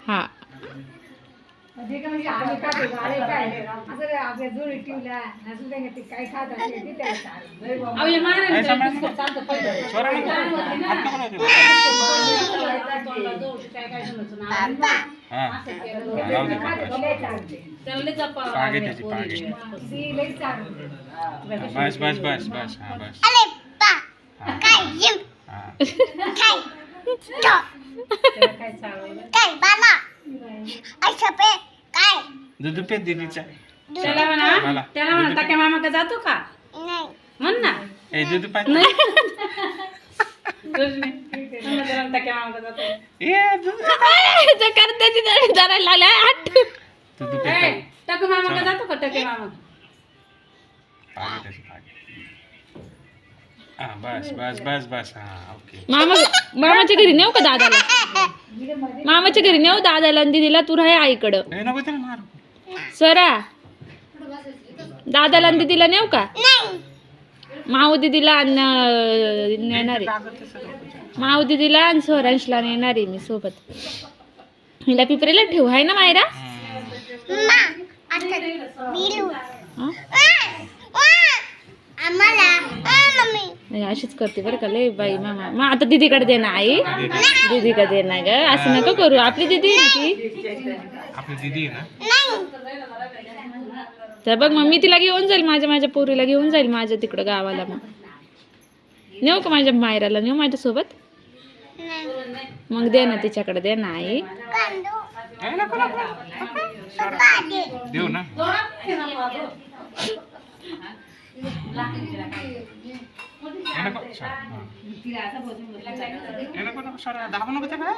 हा बस बस बस बस हा बस दूध पे दीदीचा त्याला म्हणा टाक्या मामा का जातो का म्हण ना ए दूध पाच टाक्या मामा का जातो ए दूध करताची धरायला लागल्या आठ दूध पे टाकू मामा का जातो का टाके मामा पागे तशी पागे हा बस बस बस बस हा ओके मामाच्या घरी नेऊ का दादाला मामाच्या घरी नेऊ दादाला आणि दीदीला तू राह आईकडं ए नको त्याला मार स्वरा दादाला आणि दीदीला नेऊ का माऊ दीदीला आणि नेणार आहे माऊ दीदीला आणि स्वरांशला नेणार आहे मी सोबत हिला पिपरीला ठेवू आहे ना मायरा नाही, अशीच करते बरं का लय बाई मामा मग आता दीदीकडे दे ना आई दीदीकडे दे ना ग असं नका करू आपली दीदी आहे ना ती आपली दीदी आहे ना तर बघ मग मी तिला घेऊन जाईल माझ्या पोरीला घेऊन जाईल माझ्या तिकडं गावाला मग नेऊ का माझ्या मायराला नेऊ माझ्यासोबत मग दे ना तिच्याकडे दे ना आई ए, नको देऊ ना ए, नको सर, हा. ए, नको नको सर दाबू नको त्याला